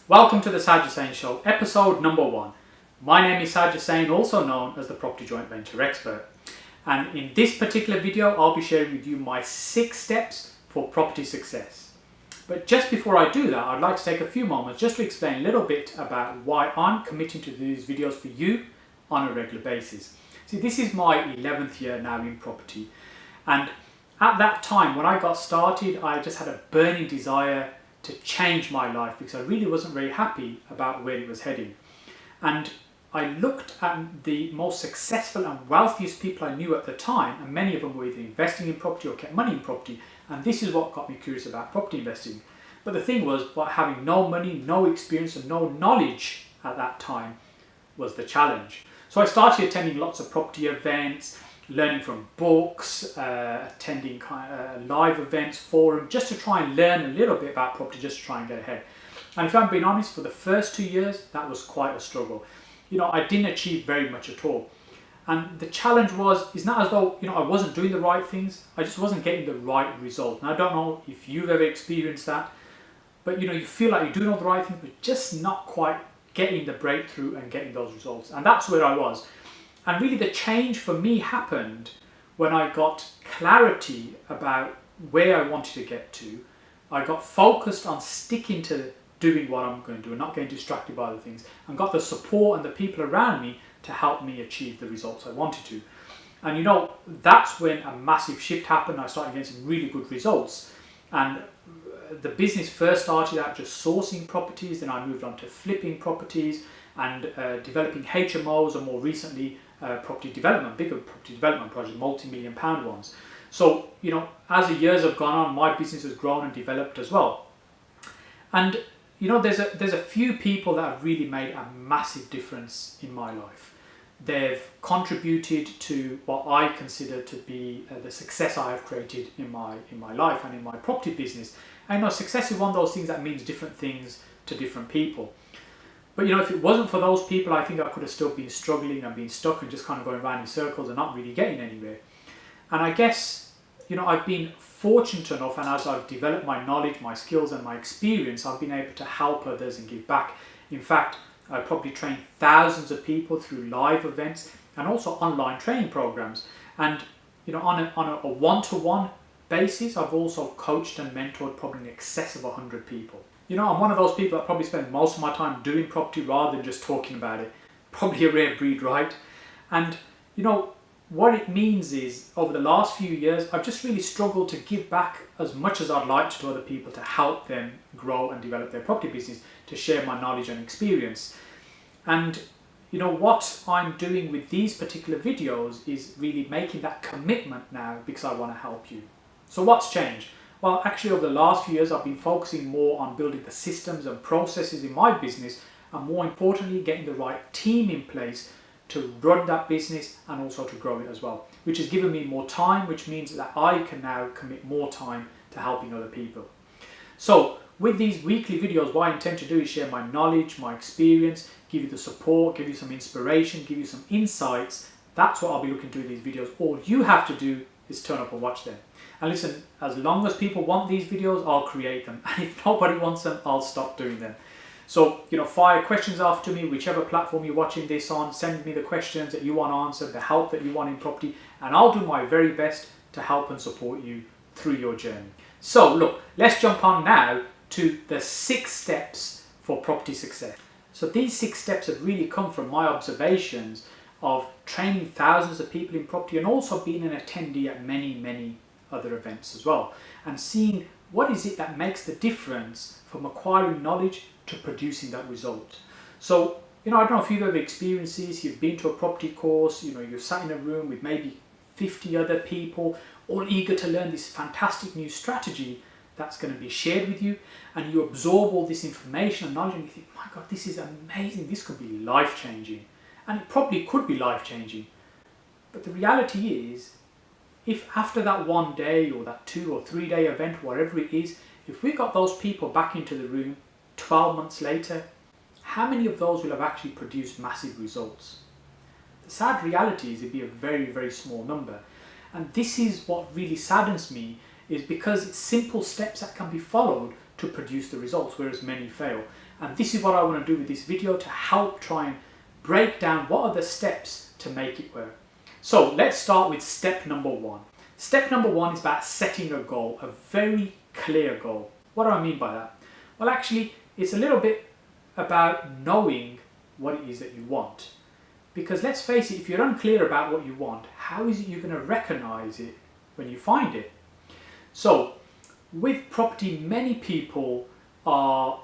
Welcome to the Saj Hussain Show, episode number 1. My name is Saj Hussain, also known as the Property Joint Venture Expert. And in this particular video, I'll be sharing with you my 6 steps for property success. But just before I do that, I'd like to take a few moments just to explain a little bit about why I'm committing to do these videos for you on a regular basis. See, this is my 11th year now in property. And at that time, when I got started, I just had a burning desire to change my life because I really wasn't very happy about where it was heading. And I looked at the most successful and wealthiest people I knew at the time, and many of them were either investing in property or kept money in property, and this is what got me curious about property investing. But the thing was, having no money, no experience and no knowledge at that time was the challenge. So I started attending lots of property events, learning from books, attending live events, forums, just to try and learn a little bit about property, just to try and get ahead. And if I'm being honest, for the first 2 years, that was quite a struggle. I didn't achieve very much at all. And the challenge it's not as though, I wasn't doing the right things, I just wasn't getting the right result. And I don't know if you've ever experienced that, but you feel like you're doing all the right things, but just not quite getting the breakthrough and getting those results. And that's where I was. And really the change for me happened when I got clarity about where I wanted to get to. I got focused on sticking to doing what I'm going to do and not getting distracted by other things, and got the support and the people around me to help me achieve the results I wanted to. And that's when a massive shift happened. I started getting some really good results. And the business first started out just sourcing properties, then I moved on to flipping properties and developing HMOs, and more recently property development, bigger property development projects, multi-million-pound ones. So, as the years have gone on, my business has grown and developed as well. And, there's a few people that have really made a massive difference in my life. They've contributed to what I consider to be the success I have created in my life and in my property business. And success is one of those things that means different things to different people. But if it wasn't for those people, I think I could have still been struggling and been stuck and just kind of going around in circles and not really getting anywhere. And I guess, I've been fortunate enough, and as I've developed my knowledge, my skills and my experience, I've been able to help others and give back. In fact, I probably trained thousands of people through live events and also online training programs. And, on a one-to-one basis, I've also coached and mentored probably in excess of 100 people. I'm one of those people that probably spend most of my time doing property rather than just talking about it. Probably a rare breed, right? And, what it means is, over the last few years, I've just really struggled to give back as much as I'd like to other people to help them grow and develop their property business, to share my knowledge and experience. And, what I'm doing with these particular videos is really making that commitment now because I want to help you. So what's changed? Well, actually, over the last few years, I've been focusing more on building the systems and processes in my business, and more importantly, getting the right team in place to run that business and also to grow it as well, which has given me more time, which means that I can now commit more time to helping other people. So with these weekly videos, what I intend to do is share my knowledge, my experience, give you the support, give you some inspiration, give you some insights. That's what I'll be looking to do in these videos. All you have to do is turn up and watch them. And listen, as long as people want these videos, I'll create them. And if nobody wants them, I'll stop doing them. So, fire questions after me, whichever platform you're watching this on. Send me the questions that you want answered, the help that you want in property, and I'll do my very best to help and support you through your journey. So, look, let's jump on now to the 6 steps for property success. So these 6 steps have really come from my observations of training thousands of people in property, and also being an attendee at many other events as well, and seeing what is it that makes the difference from acquiring knowledge to producing that result. So, I don't know if you've ever experienced this. You've been to a property course, you're sat in a room with maybe 50 other people, all eager to learn this fantastic new strategy that's going to be shared with you, and you absorb all this information and knowledge, and you think, my God, this is amazing, this could be life-changing. And it probably could be life-changing. But the reality is, if after that 1 day or that 2 or 3 day event, whatever it is, if we got those people back into the room 12 months later, how many of those will have actually produced massive results? The sad reality is it'd be a very small number. And this is what really saddens me, is because it's simple steps that can be followed to produce the results, whereas many fail. And this is what I want to do with this video, to help try and break down what are the steps to make it work. So let's start with step number one. Step number one is about setting a goal, a very clear goal. What do I mean by that? Well, actually, it's a little bit about knowing what it is that you want. Because let's face it, if you're unclear about what you want, how is it you're going to recognize it when you find it? So with property, many people are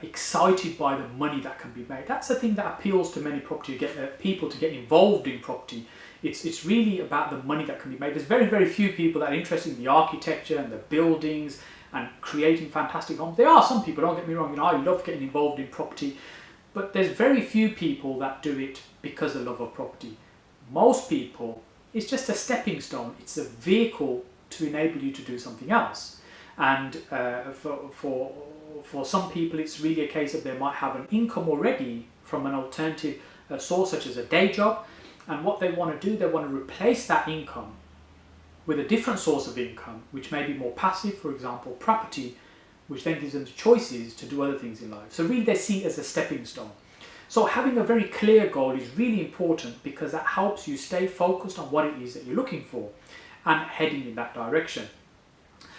excited by the money that can be made. That's the thing that appeals to many people to get involved in property. It's really about the money that can be made. There's very, very few people that are interested in the architecture and the buildings and creating fantastic homes. There are some people, don't get me wrong, I love getting involved in property, but there's very few people that do it because of love of property. Most people, it's just a stepping stone. It's a vehicle to enable you to do something else. And for some people, it's really a case of they might have an income already from an alternative source, such as a day job. And what they want to do, they want to replace that income with a different source of income, which may be more passive, for example, property, which then gives them the choices to do other things in life. So really they see it as a stepping stone. So having a very clear goal is really important, because that helps you stay focused on what it is that you're looking for and heading in that direction.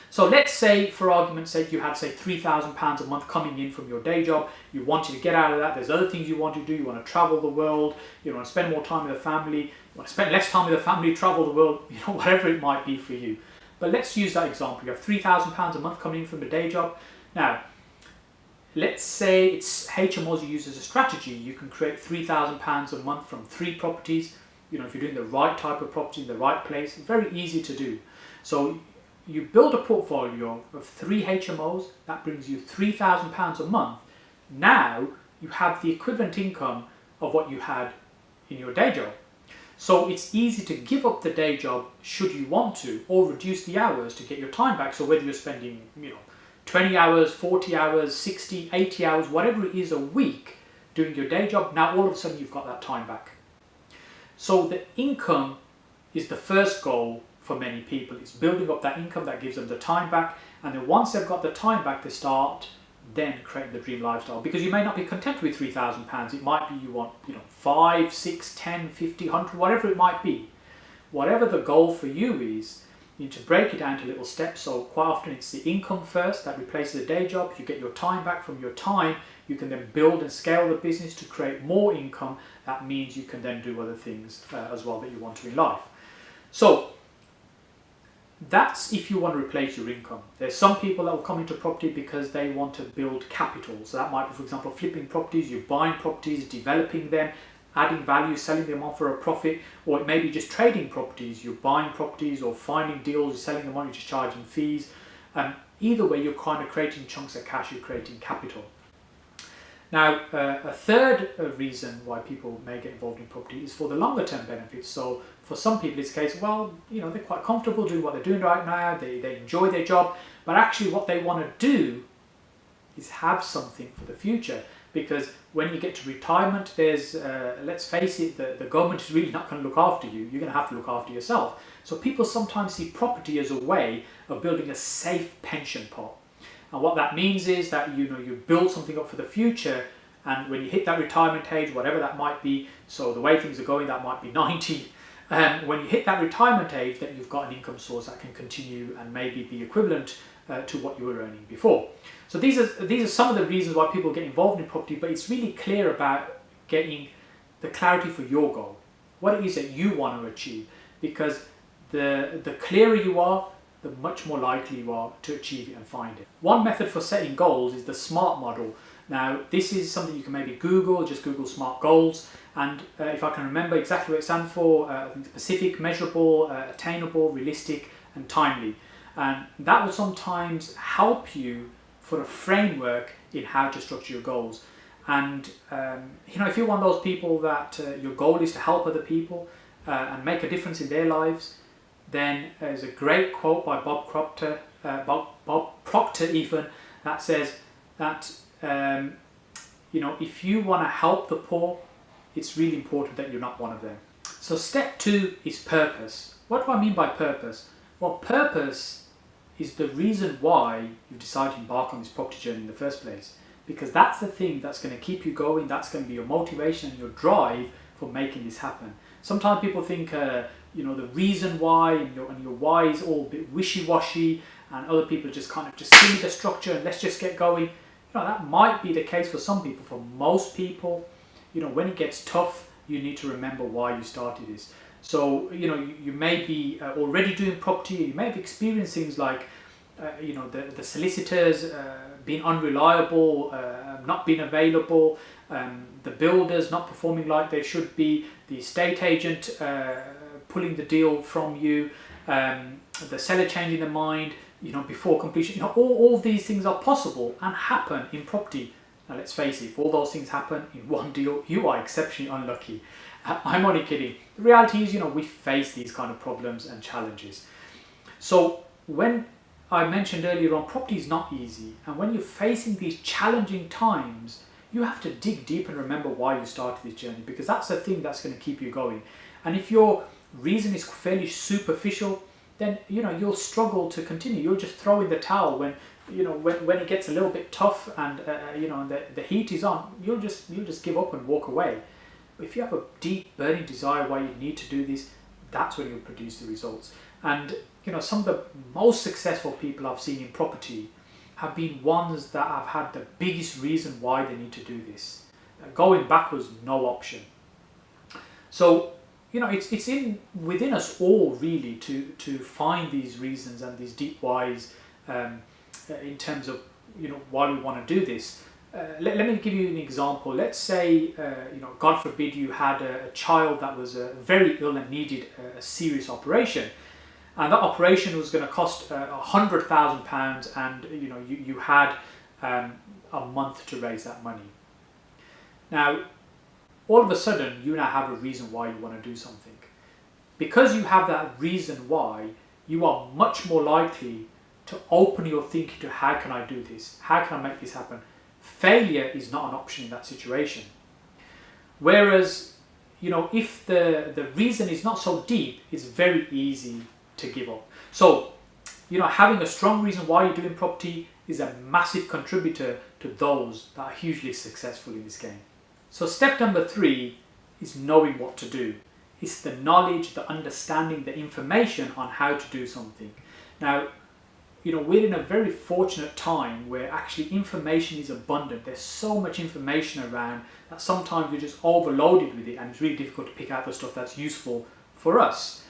So let's say, for argument's sake, you had, say, £3,000 a month coming in from your day job. You wanted to get out of that. There's other things you want to do. You want to travel the world. You want to spend more time with the family. You want to spend less time with the family, travel the world, whatever it might be for you. But let's use that example. You have £3,000 a month coming in from the day job. Now, let's say it's HMOs you use as a strategy. You can create £3,000 a month from 3 properties. If you're doing the right type of property in the right place, very easy to do. So you build a portfolio of 3 HMOs, that brings you £3,000 a month. Now you have the equivalent income of what you had in your day job. So it's easy to give up the day job should you want to, or reduce the hours to get your time back. So whether you're spending 20 hours, 40 hours, 60, 80 hours, whatever it is a week doing your day job, now all of a sudden you've got that time back. So the income is the first goal for many people. It's building up that income that gives them the time back, and then once they've got the time back, they start then creating the dream lifestyle. Because you may not be content with £3,000. It might be you want 5, 6, 10, 50, 100, whatever it might be. Whatever the goal for you is, you need to break it down to little steps. So quite often it's the income first that replaces the day job. You get your time back. From your time, you can then build and scale the business to create more income. That means you can then do other things as well that you want to in life. So that's if you want to replace your income. There's some people that will come into property because they want to build capital. So that might be, for example, flipping properties. You're buying properties, developing them, adding value, selling them on for a profit. Or it may be just trading properties. You're buying properties or finding deals, you're selling them on, you're just charging fees. Either way, you're kind of creating chunks of cash, you're creating capital. Now, a third reason why people may get involved in property is for the longer term benefits. So for some people it's a case, well, they're quite comfortable doing what they're doing right now, they enjoy their job, but actually what they want to do is have something for the future. Because when you get to retirement, there's, let's face it, the government is really not going to look after you. You're going to have to look after yourself. So people sometimes see property as a way of building a safe pension pot. And what that means is that you build something up for the future, and when you hit that retirement age, whatever that might be, so the way things are going, that might be 90. When you hit that retirement age, that you've got an income source that can continue and maybe be equivalent to what you were earning before. So these are some of the reasons why people get involved in property, but it's really clear about getting the clarity for your goal, what it is that you want to achieve, because the clearer you are, the much more likely you are to achieve it and find it. One method for setting goals is the SMART model. Now, this is something you can maybe Google, just Google SMART goals, and if I can remember exactly what it stands for, I think specific, measurable, attainable, realistic, and timely. And that will sometimes help you for a framework in how to structure your goals. And if you're one of those people that your goal is to help other people and make a difference in their lives, then there's a great quote by Bob Proctor even, that says that if you want to help the poor, it's really important that you're not one of them. So step 2 is purpose. What do I mean by purpose? Well, purpose is the reason why you decided to embark on this property journey in the first place. Because that's the thing that's going to keep you going, that's going to be your motivation and your drive for making this happen. Sometimes people think, the reason why and your why is all a bit wishy-washy, and other people just kind of just give me the structure and let's just get going. That might be the case for some people. For most people, when it gets tough, you need to remember why you started this. So, you may be already doing property, you may have experienced things like, the solicitors being unreliable, not being available, the builders not performing like they should be, the estate agent pulling the deal from you, the seller changing their mind, before completion. All these things are possible and happen in property. Now let's face it, if all those things happen in one deal, you are exceptionally unlucky. I'm only kidding. The reality is, we face these kind of problems and challenges. So when I mentioned earlier on, property is not easy, and when you're facing these challenging times, you have to dig deep and remember why you started this journey, because that's the thing that's going to keep you going. And if your reason is fairly superficial, then you'll struggle to continue. You'll just throw in the towel when when it gets a little bit tough and the heat is on. You'll just give up and walk away. But if you have a deep burning desire why you need to do this, that's when you'll produce the results. And some of the most successful people I've seen in property have been ones that have had the biggest reason why they need to do this. Going back was no option. So it's within us all really to find these reasons and these deep whys in terms of why we want to do this. Let me give you an example. Let's say God forbid you had a child that was very ill and needed a serious operation, and that operation was going to cost £100,000, and you had a month to raise that money. Now all of a sudden you now have a reason why you want to do something. Because you have that reason why, you are much more likely to open your thinking to how can I do this? How can I make this happen? Failure is not an option in that situation. Whereas, if the reason is not so deep, it's very easy to give up. So, having a strong reason why you're doing property is a massive contributor to those that are hugely successful in this game. So step number 3 is knowing what to do. It's the knowledge, the understanding, the information on how to do something. Now, we're in a very fortunate time where actually information is abundant. There's so much information around that sometimes you're just overloaded with it, and it's really difficult to pick out the stuff that's useful for us.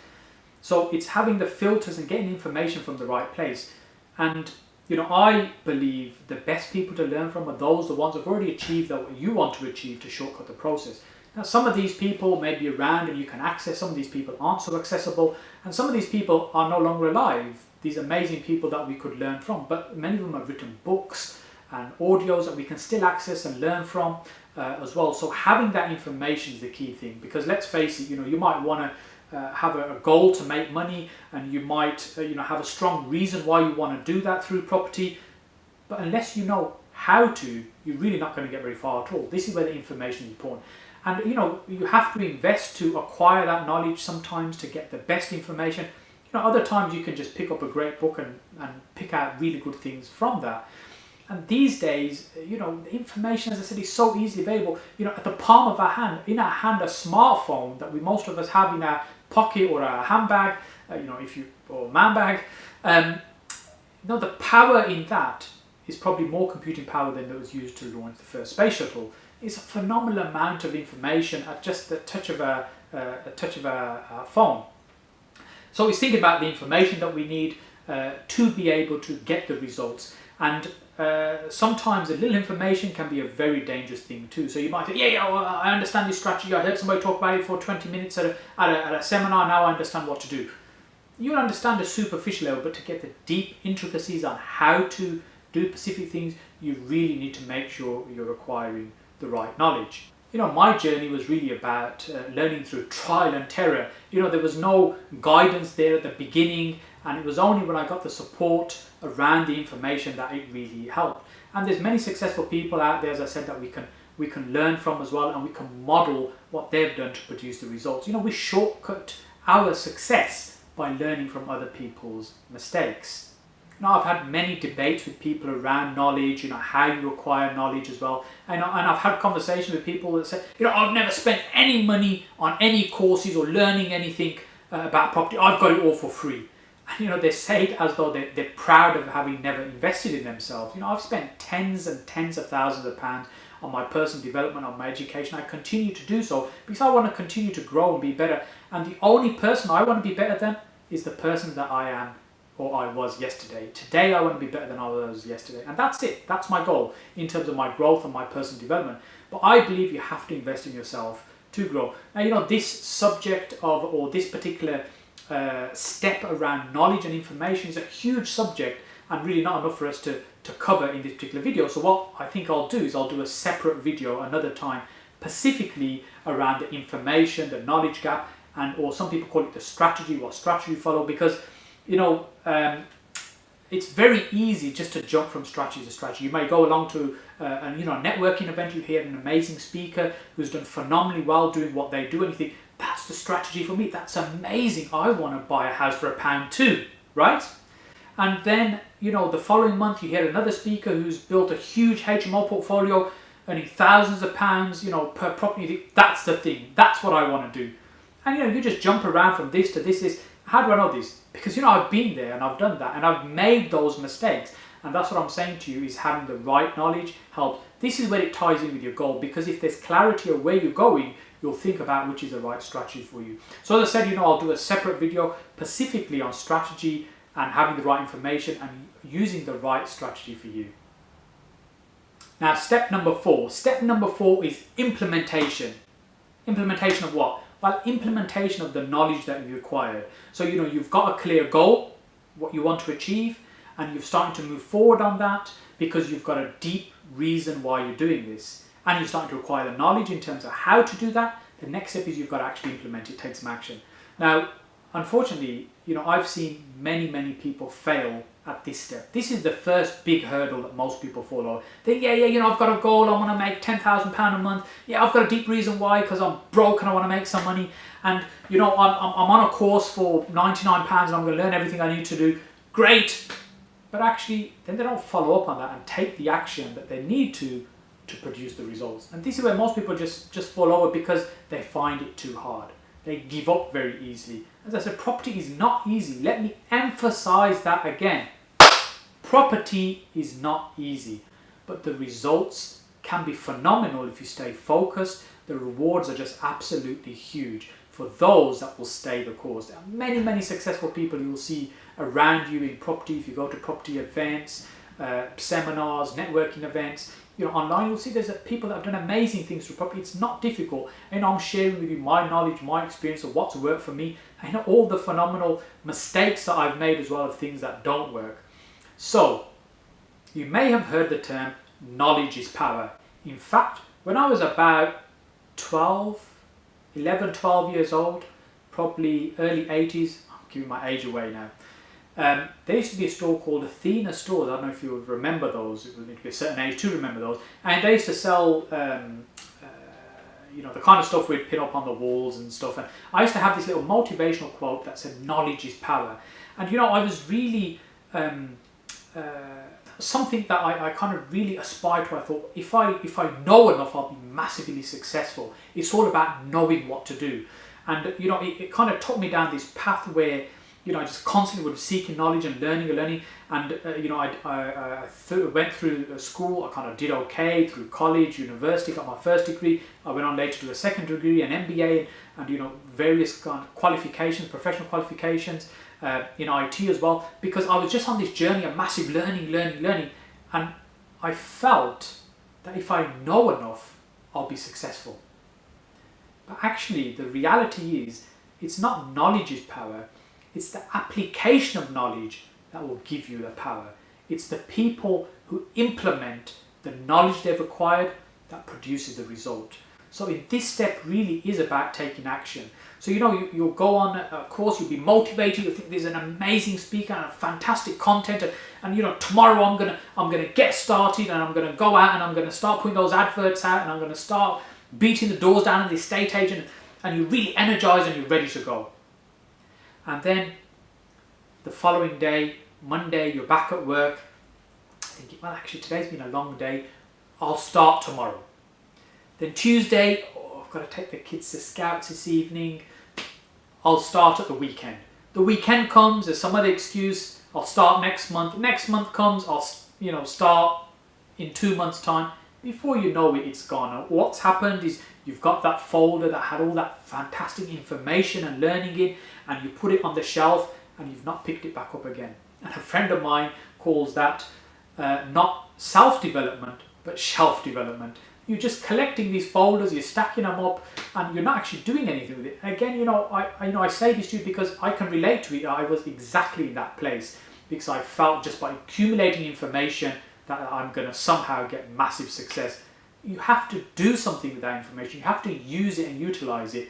So it's having the filters and getting information from the right place. And I believe the best people to learn from are the ones who've already achieved what you want to achieve, to shortcut the process. Now, some of these people may be around and you can access, some of these people aren't so accessible, and some of these people are no longer alive, these amazing people that we could learn from, but many of them have written books and audios that we can still access and learn from as well. So having that information is the key thing, because let's face it, you might want to have a goal to make money, and you might have a strong reason why you want to do that through property, but unless you know how to, you're really not going to get very far at all. This is where the information is important. And you have to invest to acquire that knowledge sometimes to get the best information. Other times you can just pick up a great book and pick out really good things from that. And these days, the information, as I said, is so easily available. At the palm of our hand, in our hand, a smartphone that most of us have in our pocket or our handbag, or man bag. The power in that is probably more computing power than that was used to launch the first space shuttle. It's a phenomenal amount of information at just the touch of a phone. So it's thinking about the information that we need to be able to get the results. And sometimes a little information can be a very dangerous thing too. So you might say, well, I understand this strategy. I heard somebody talk about it for 20 minutes at a seminar. Now I understand what to do. You'll understand the superficial level, but to get the deep intricacies on how to do specific things, you really need to make sure you're acquiring the right knowledge. My journey was really about learning through trial and terror. There was no guidance there at the beginning, and it was only when I got the support around the information that it really helped. And there's many successful people out there, as I said, that we can learn from as well, and we can model what they've done to produce the results. We shortcut our success by learning from other people's mistakes. I've had many debates with people around knowledge, how you acquire knowledge as well. And I've had conversations with people that say, I've never spent any money on any courses or learning anything about property. I've got it all for free. And they say it as though they're proud of having never invested in themselves. I've spent tens and tens of thousands of pounds on my personal development, on my education. I continue to do so because I want to continue to grow and be better. And the only person I want to be better than is the person that I am or I was yesterday. Today I want to be better than I was yesterday. And that's it. That's my goal in terms of my growth and my personal development. But I believe you have to invest in yourself to grow. Now, this subject of, or this particular step around knowledge and information is a huge subject and really not enough for us to cover in this particular video. So what I think I'll do is I'll do a separate video another time specifically around the information, the knowledge gap, and or some people call it the strategy, what strategy you follow, because it's very easy just to jump from strategy to strategy. You may go along to a networking event, you hear an amazing speaker who's done phenomenally well doing what they do, and you think, that's the strategy for me, that's amazing, I want to buy a house for £1 too, right? And then, the following month you hear another speaker who's built a huge HMO portfolio, earning thousands of pounds, per property. You think, that's the thing, that's what I want to do. And you just jump around from this to this. How do I know this? Because I've been there and I've done that and I've made those mistakes. And that's what I'm saying to you, is having the right knowledge helps. This is where it ties in with your goal, because if there's clarity of where you're going, you'll think about which is the right strategy for you. So as I said, I'll do a separate video specifically on strategy and having the right information and using the right strategy for you. Now, step number 4. Step number 4 is implementation. Implementation of what? Well, implementation of the knowledge that you acquired. So, you've got a clear goal, what you want to achieve, and you're starting to move forward on that because you've got a deep reason why you're doing this. And you're starting to acquire the knowledge in terms of how to do that. The next step is you've got to actually implement it, take some action. Now, unfortunately, I've seen many people fail at this step. This is the first big hurdle that most people fall over. They think, I've got a goal, I want to make £10,000 a month. Yeah, I've got a deep reason why, because I'm broke and I want to make some money. And, I'm on a course for £99 and I'm going to learn everything I need to do. Great. But actually, then they don't follow up on that and take the action that they need to produce the results. And this is where most people just fall over because they find it too hard. They give up very easily. As I said, property is not easy. Let me emphasize that again. Property is not easy, but the results can be phenomenal if you stay focused. The rewards are just absolutely huge for those that will stay the course. There are many successful people you will see around you in property. If you go to property events, seminars, networking events, online, you'll see there's people that have done amazing things through property. It's not difficult. I'm sharing with you my knowledge, my experience of what's worked for me. I know all the phenomenal mistakes that I've made as well of things that don't work. So, you may have heard the term knowledge is power. In fact, when I was about 11, 12 years old, probably early 80s, I'm giving my age away now. There used to be a store called Athena Stores. I don't know if you remember those. It would need to be a certain age to remember those. And they used to sell, the kind of stuff we'd pin up on the walls and stuff. And I used to have this little motivational quote that said, "Knowledge is power." And I was really something that I kind of really aspired to. I thought, if I know enough, I'll be massively successful. It's all about knowing what to do. And it kind of took me down this path where I just constantly was seeking knowledge and learning. And I went through school. I kind of did okay through college, university, got my first degree. I went on later to a second degree, an MBA, and various kind of qualifications, professional qualifications in IT as well. Because I was just on this journey of massive learning, and I felt that if I know enough, I'll be successful. But actually, the reality is, it's not knowledge is power. It's the application of knowledge that will give you the power. It's the people who implement the knowledge they've acquired that produces the result. So in this step really is about taking action. So you'll go on a course, you'll be motivated, you'll think there's an amazing speaker and a fantastic content, and tomorrow I'm gonna get started and I'm gonna go out and I'm gonna start putting those adverts out and I'm gonna start beating the doors down of the estate agent, and you're really energized and you're ready to go. And then the following day Monday, you're back at work, thinking, well, actually today's been a long day, I'll start tomorrow. Then Tuesday, oh, I've got to take the kids to Scouts this evening, I'll start at the weekend. The weekend comes, there's some other excuse, I'll start next month. Next month comes, I'll start in 2 months' time. Before you know it, it's gone. What's happened is you've got that folder that had all that fantastic information and learning in, and you put it on the shelf and you've not picked it back up again. And a friend of mine calls that not self-development, but shelf development. You're just collecting these folders, you're stacking them up, and you're not actually doing anything with it. Again, I say this to you because I can relate to it. I was exactly in that place because I felt just by accumulating information that I'm going to somehow get massive success. You have to do something with that information. You have to use it and utilize it.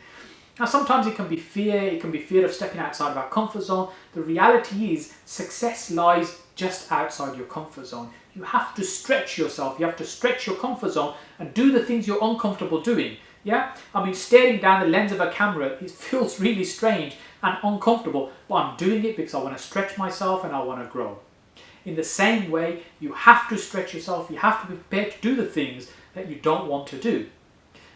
Now, sometimes it can be fear. It can be fear of stepping outside of our comfort zone. The reality is success lies just outside your comfort zone. You have to stretch yourself. You have to stretch your comfort zone and do the things you're uncomfortable doing. Yeah, I mean, staring down the lens of a camera, it feels really strange and uncomfortable, but I'm doing it because I want to stretch myself and I want to grow. In the same way, you have to stretch yourself. You have to be prepared to do the things that you don't want to do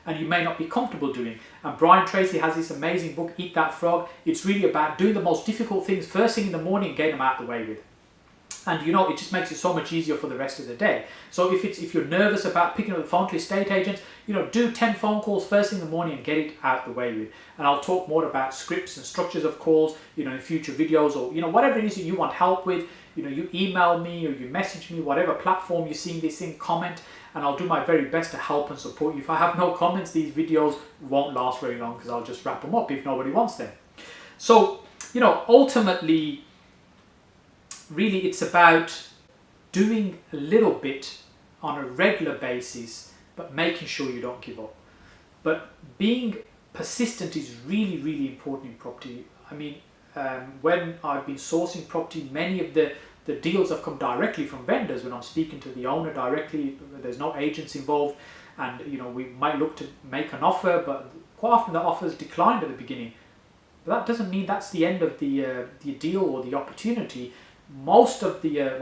and you may not be comfortable doing. And Brian Tracy has this amazing book, Eat That Frog. It's really about doing the most difficult things first thing in the morning and getting them out of the way with. And it just makes it so much easier for the rest of the day. So if you're nervous about picking up the phone to estate agents, do 10 phone calls first thing in the morning and get it out the way with. And I'll talk more about scripts and structures of calls, in future videos, or whatever it is that you want help with. You email me or you message me, whatever platform you're seeing this in, comment, and I'll do my very best to help and support you. If I have no comments, these videos won't last very long because I'll just wrap them up if nobody wants them. So, ultimately, really it's about doing a little bit on a regular basis, but making sure you don't give up. But being persistent is really, really important in property. I mean, when I've been sourcing property, many of the deals have come directly from vendors. When I'm speaking to the owner directly, there's no agents involved, and we might look to make an offer, but quite often the offer is declined at the beginning. But that doesn't mean that's the end of the deal or the opportunity. Most of the,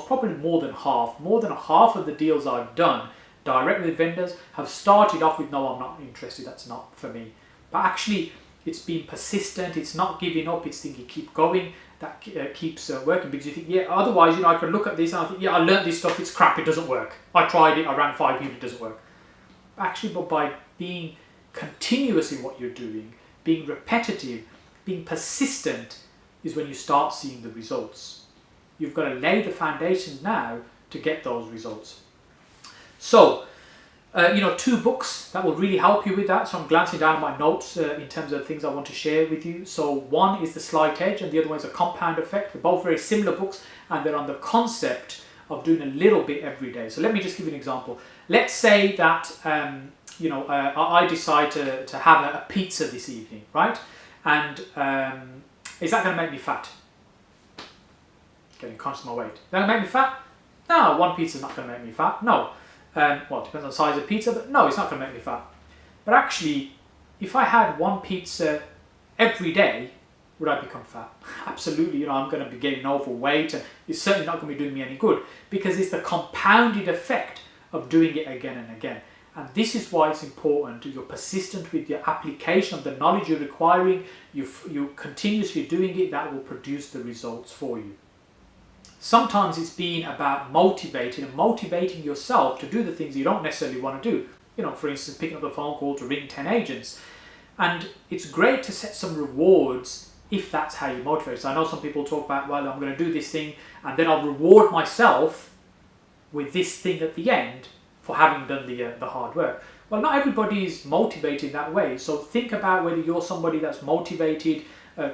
probably more than half of the deals I've done directly with vendors have started off with, no, I'm not interested, that's not for me. But actually, it's been persistent, it's not giving up, it's thinking keep going, that keeps working, because you think, yeah, otherwise, I could look at this and I think, yeah, I learned this stuff, it's crap, it doesn't work. I tried it, I ran 5 people, it doesn't work. Actually, but by being continuous in what you're doing, being repetitive, being persistent, is when you start seeing the results. You've got to lay the foundations now to get those results. So, 2 books that will really help you with that. So I'm glancing down at my notes in terms of things I want to share with you. So one is The Slight Edge and the other one is A Compound Effect. They're both very similar books and they're on the concept of doing a little bit every day. So let me just give you an example. Let's say that I decide to have a pizza this evening, right? And is that going to make me fat? Getting conscious of my weight. Is that going to make me fat? No, one pizza's not going to make me fat. No. Well, it depends on the size of the pizza, but no, it's not going to make me fat. But actually, if I had one pizza every day, would I become fat? Absolutely. I'm going to be getting overweight, and it's certainly not going to be doing me any good, because it's the compounded effect of doing it again and again. And this is why it's important. You're persistent with your application of the knowledge you're acquiring. You're continuously doing it. That will produce the results for you. Sometimes it's been about motivating yourself to do the things you don't necessarily want to do. For instance, picking up the phone call to ring 10 agents. And it's great to set some rewards if that's how you motivate. So I know some people talk about, well, I'm going to do this thing and then I'll reward myself with this thing at the end for having done the hard work. Well, not everybody is motivated that way. So think about whether you're somebody that's motivated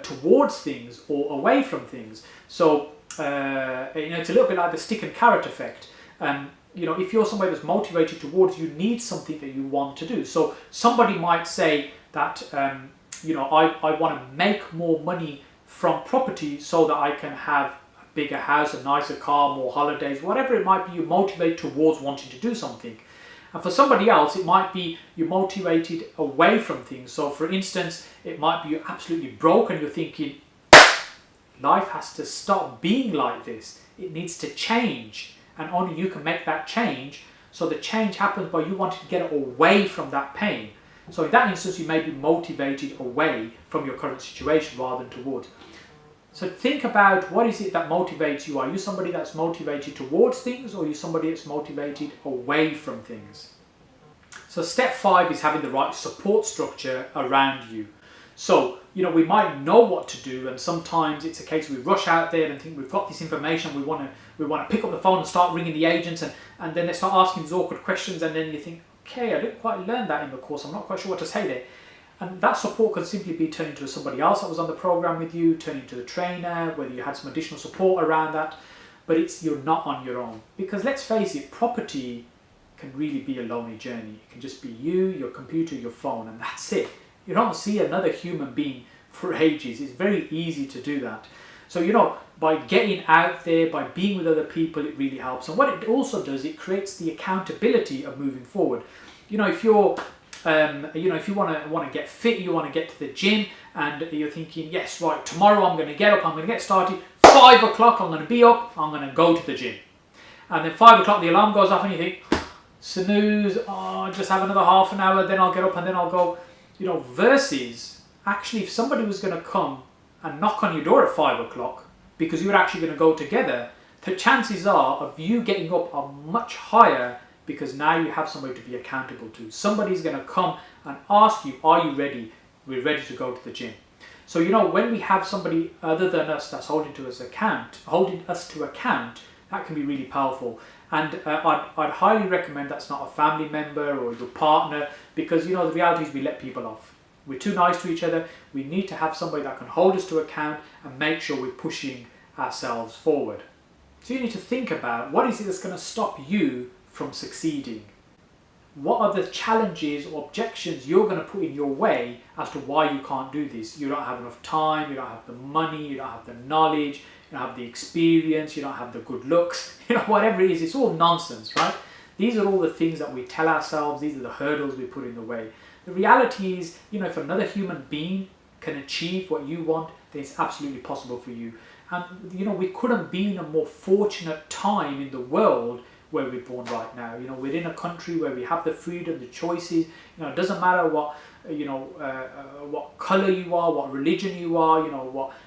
towards things or away from things. So it's a little bit like the stick and carrot effect. If you're somebody that's motivated towards, you need something that you want to do. So somebody might say that, I want to make more money from property so that I can have a bigger house, a nicer car, more holidays, whatever it might be, you motivate towards wanting to do something. And for somebody else, it might be you're motivated away from things. So for instance, it might be you're absolutely broke and you're thinking, Life has to stop being like this. It needs to change, and only you can make that change. So the change happens by you wanting to get away from that pain. So in that instance, you may be motivated away from your current situation rather than towards. So think about, what is it that motivates you? Are you somebody that's motivated towards things, or are you somebody that's motivated away from things? So step 5 is having the right support structure around you. So, we might know what to do, and sometimes it's a case we rush out there and think we've got this information, we want to pick up the phone and start ringing the agents, and then they start asking these awkward questions, and then you think, okay, I didn't quite learn that in the course, I'm not quite sure what to say there. And that support could simply be turning to somebody else that was on the program with you, turning to the trainer, whether you had some additional support around that, but you're not on your own. Because let's face it, property can really be a lonely journey. It can just be you, your computer, your phone, and that's it. You don't see another human being for ages. It's very easy to do that. So, by getting out there, by being with other people, it really helps. And what it also does, it creates the accountability of moving forward. If you're, if you want to get fit, you want to get to the gym, and you're thinking, yes, right, tomorrow I'm going to get up, I'm going to get started. 5 o'clock, I'm going to be up, I'm going to go to the gym. And then 5 o'clock, the alarm goes off, and you think, snooze, just have another half an hour, then I'll get up and then I'll go. Versus actually, if somebody was going to come and knock on your door at 5 o'clock because you were actually going to go together, the chances are of you getting up are much higher, because now you have somebody to be accountable to. Somebody's going to come and ask you, are you ready? We're ready to go to the gym. So, when we have somebody other than us that's holding us to account, that can be really powerful. And I'd highly recommend that's not a family member or your partner, because the reality is we let people off. We're too nice to each other. We need to have somebody that can hold us to account and make sure we're pushing ourselves forward. So you need to think about, what is it that's going to stop you from succeeding? What are the challenges or objections you're going to put in your way as to why you can't do this? You don't have enough time, you don't have the money, you don't have the knowledge, you don't have the experience, you don't have the good looks, whatever it is, it's all nonsense, right? These are all the things that we tell ourselves, these are the hurdles we put in the way. The reality is, if another human being can achieve what you want, then it's absolutely possible for you. And, we couldn't be in a more fortunate time in the world where we're born right now. We're in a country where we have the freedom, the choices. It doesn't matter what color you are, what religion you are,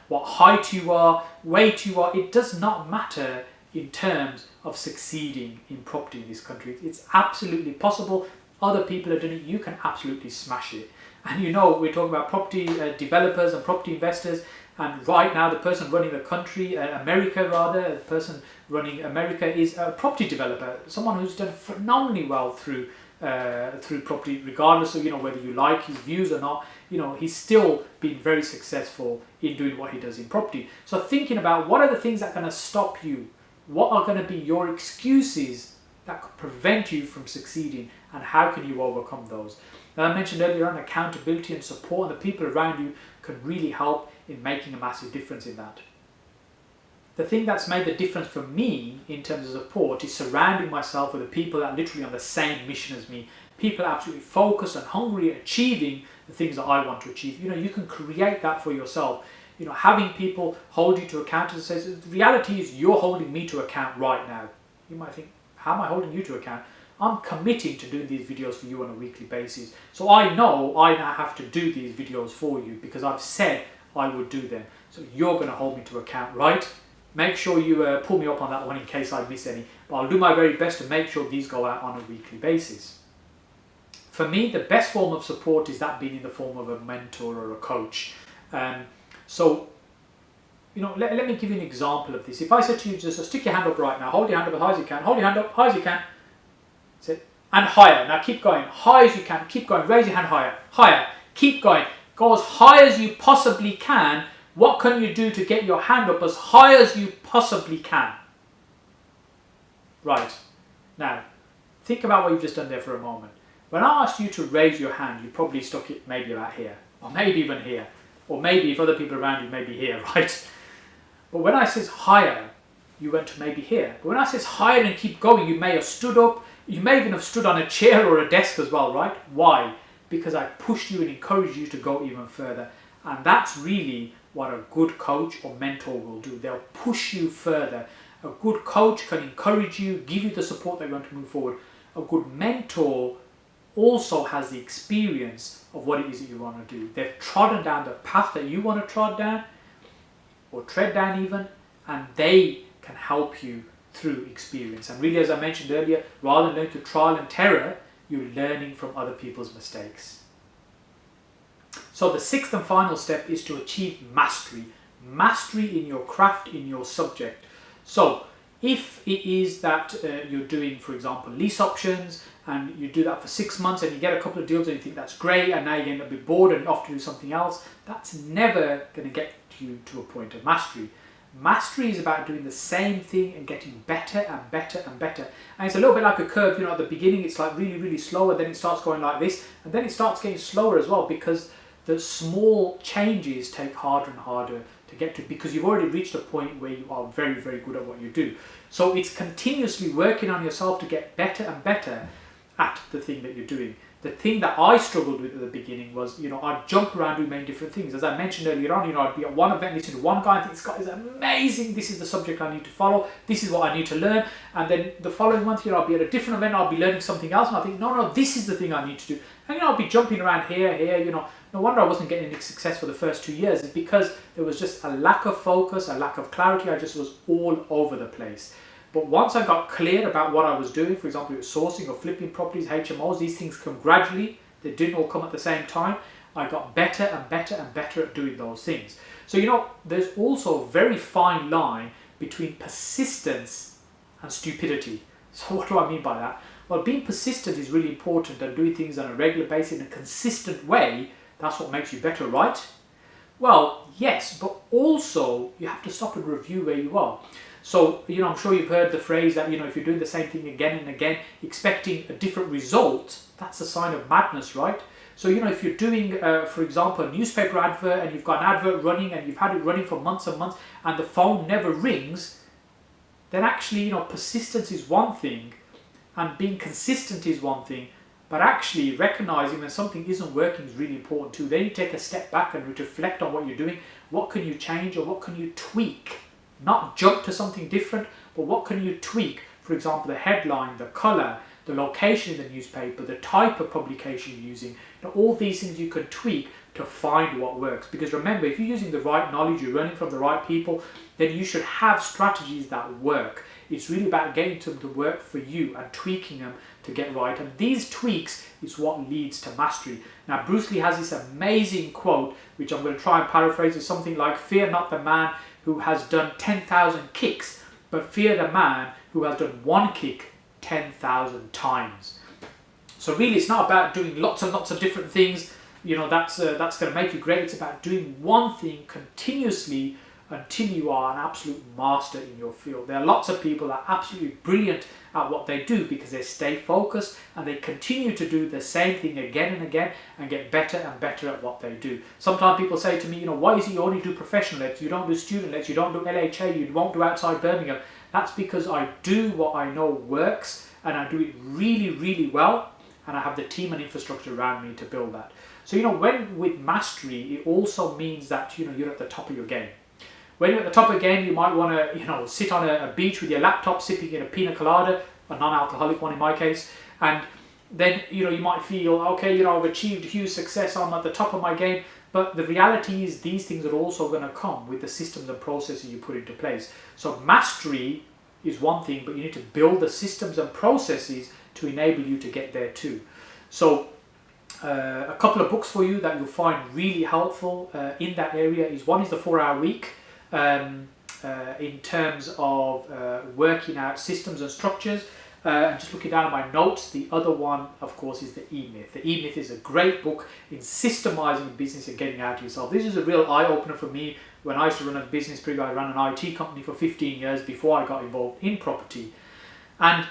what height you are, weight you are. It does not matter in terms of succeeding in property in this country. It's absolutely possible. Other people are doing it. You can absolutely smash it. And we're talking about property developers and property investors. And right now, the person running the country, America rather, the person running America is a property developer, someone who's done phenomenally well through property, regardless of whether you like his views or not. He's still been very successful in doing what he does in property. So thinking about, what are the things that are going to stop you? What are going to be your excuses that could prevent you from succeeding, and how can you overcome those? Now, I mentioned earlier on, accountability and support, and the people around you can really help in making a massive difference in that. The thing that's made the difference for me in terms of support is surrounding myself with the people that are literally on the same mission as me. People are absolutely focused and hungry at achieving the things that I want to achieve. You can create that for yourself. Having people hold you to account, and says, the reality is you're holding me to account right now. You might think, how am I holding you to account? I'm committing to doing these videos for you on a weekly basis. So I know I now have to do these videos for you because I've said I would do them. So you're going to hold me to account, right? Make sure you pull me up on that one in case I miss any. But I'll do my very best to make sure these go out on a weekly basis. For me, the best form of support is that being in the form of a mentor or a coach. So, let me give you an example of this. If I said to you, just stick your hand up right now, hold your hand up as high as you can, hold your hand up high as you can, and higher. Now keep going, high as you can, keep going, raise your hand higher, higher, keep going, go as high as you possibly can. What can you do to get your hand up as high as you possibly can? Right, now think about what you've just done there for a moment. When I asked you to raise your hand, you probably stuck it maybe about here, or maybe even here, or maybe if other people around you, maybe here, right? But when I says higher, you went to maybe here. But when I says higher and keep going, you may have stood up, you may even have stood on a chair or a desk as well, right? Why? Because I pushed you and encouraged you to go even further. And that's really what a good coach or mentor will do. They'll push you further. A good coach can encourage you, give you the support that you want to move forward. A good mentor also has the experience of what it is that you want to do. They've trodden down the path that you want to trod down, or tread down even, and they can help you through experience. And really, as I mentioned earlier, rather than learning through trial and terror, you're learning from other people's mistakes. So the sixth and final step is to achieve mastery. Mastery in your craft, in your subject. So if it is that you're doing, for example, lease options, and you do that for 6 months and you get a couple of deals and you think that's great, and now you're getting a bit bored and you off to do something else, that's never going to get you to a point of mastery. Mastery is about doing the same thing and getting better and better and better. And it's a little bit like a curve, at the beginning it's like really, really slow, and then it starts going like this, and then it starts getting slower as well, because the small changes take harder and harder to get to, because you've already reached a point where you are very, very good at what you do. So it's continuously working on yourself to get better and better at the thing that you're doing. The thing that I struggled with at the beginning was, I'd jump around doing many different things. As I mentioned earlier on, I'd be at one event, listen to one guy and think, this guy is amazing, this is the subject I need to follow, this is what I need to learn. And then the following month, I'll be at a different event, I'll be learning something else, and I think, no, this is the thing I need to do. And I'll be jumping around here, No wonder I wasn't getting any success for the first 2 years. It's because there was just a lack of focus, a lack of clarity. I just was all over the place. But once I got clear about what I was doing, for example, it was sourcing or flipping properties, HMOs, these things come gradually. They didn't all come at the same time. I got better and better and better at doing those things. So, there's also a very fine line between persistence and stupidity. So what do I mean by that? Well, being persistent is really important, and doing things on a regular basis in a consistent way, that's what makes you better, right? Well, yes, but also you have to stop and review where you are. So, I'm sure you've heard the phrase that, if you're doing the same thing again and again, expecting a different result, that's a sign of madness, right? So, if you're doing, for example, a newspaper advert, and you've got an advert running and you've had it running for months and months, and the phone never rings, then actually, persistence is one thing and being consistent is one thing, but actually recognizing when something isn't working is really important too. Then you take a step back and reflect on what you're doing. What can you change, or what can you tweak? Not jump to something different, but what can you tweak? For example, the headline, the color, the location in the newspaper, the type of publication you're using. All these things you can tweak to find what works. Because remember, if you're using the right knowledge, you're learning from the right people, then you should have strategies that work. It's really about getting them to work for you and tweaking them to get right. And these tweaks is what leads to mastery. Now, Bruce Lee has this amazing quote, which I'm going to try and paraphrase. It's something like, fear not the man who has done 10,000 kicks, but fear the man who has done one kick 10,000 times. So really, it's not about doing lots and lots of different things. That's going to make you great. It's about doing one thing continuously until you are an absolute master in your field. There are lots of people that are absolutely brilliant at what they do because they stay focused and they continue to do the same thing again and again and get better and better at what they do. Sometimes people say to me, why is it you only do professional lets, you don't do student lets, you don't do LHA, you won't do outside Birmingham? That's because I do what I know works, and I do it really, really well, and I have the team and infrastructure around me to build that. So, when with mastery, it also means that, you're at the top of your game. When you're at the top of the game, you might want to, sit on a beach with your laptop, sipping in a pina colada, a non-alcoholic one in my case, and then, you might feel, okay, I've achieved huge success, I'm at the top of my game, but the reality is these things are also going to come with the systems and processes you put into place. So mastery is one thing, but you need to build the systems and processes to enable you to get there too. So a couple of books for you that you'll find really helpful in that area is, one is the 4-Hour Week, in terms of working out systems and structures. And just looking down at my notes, the other one, of course, is the E-Myth. The E-Myth is a great book in systemizing business and getting out of yourself. This is a real eye-opener for me. When I used to run a business, I ran an IT company for 15 years before I got involved in property. And,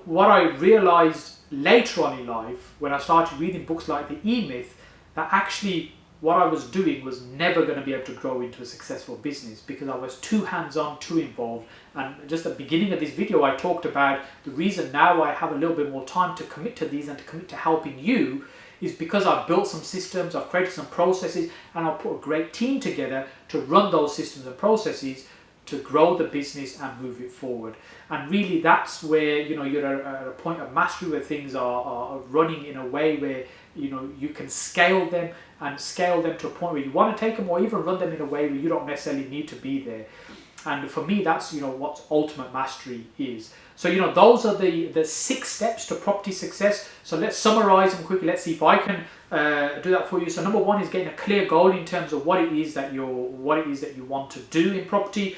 what I realized later on in life, when I started reading books like the E-Myth, that actually what I was doing was never going to be able to grow into a successful business because I was too hands-on, too involved. And just at the beginning of this video, I talked about the reason now I have a little bit more time to commit to these and to commit to helping you is because I've built some systems, I've created some processes, and I've put a great team together to run those systems and processes to grow the business and move it forward. And really that's where, you know, you're at a point of mastery where things are running in a way where, you know, you can scale them and scale them to a point where you want to take them, or even run them in a way where you don't necessarily need to be there. And for me, that's, you know, what ultimate mastery is. So, you know, those are the 6 steps to property success. So let's summarize them quickly. Let's see if I can do that for you. So number 1 is getting a clear goal in terms of what it is that you want to do in property.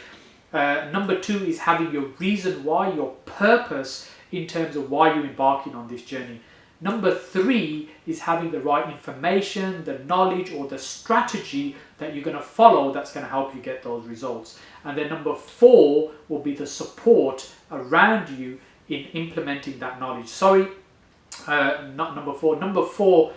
Number 2 is having your reason why, your purpose in terms of why you're embarking on this journey. Number 3 is having the right information, the knowledge or the strategy that you're going to follow that's going to help you get those results. And then number 4 will be the support around you in implementing that knowledge. Sorry, not number 4. Number 4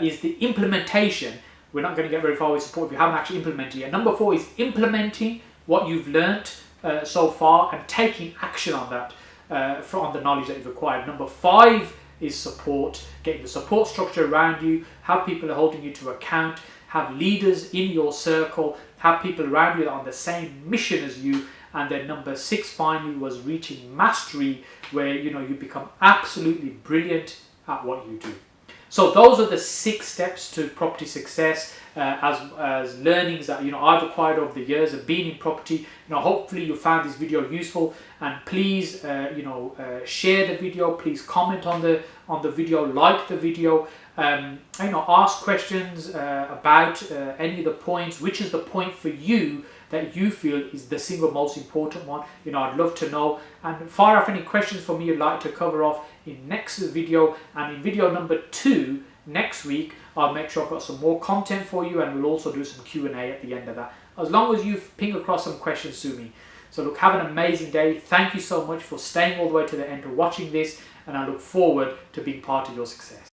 is the implementation. We're not going to get very far with support if you haven't actually implemented yet. Number 4 is implementing what you've learnt so far and taking action on that on the knowledge that you've acquired. Number 5 is support, getting the support structure around you, have people holding you to account, have leaders in your circle, have people around you that are on the same mission as you. And then number 6 finally was reaching mastery, where, you know, you become absolutely brilliant at what you do. So those are the 6 steps to property success as learnings that, you know, I've acquired over the years of being in property. You know, hopefully you found this video useful, and please share the video, please comment on the video, like the video, you know, ask questions about any of the points. Which is the point for you that you feel is the single most important one? You know, I'd love to know, and fire off any questions for me you'd like to cover off in next video. And in video number 2 next week, I'll make sure I've got some more content for you, and we'll also do some Q&A at the end of that, as long as you ping across some questions to me. So look, have an amazing day. Thank you so much for staying all the way to the end, to watching this, and I look forward to being part of your success.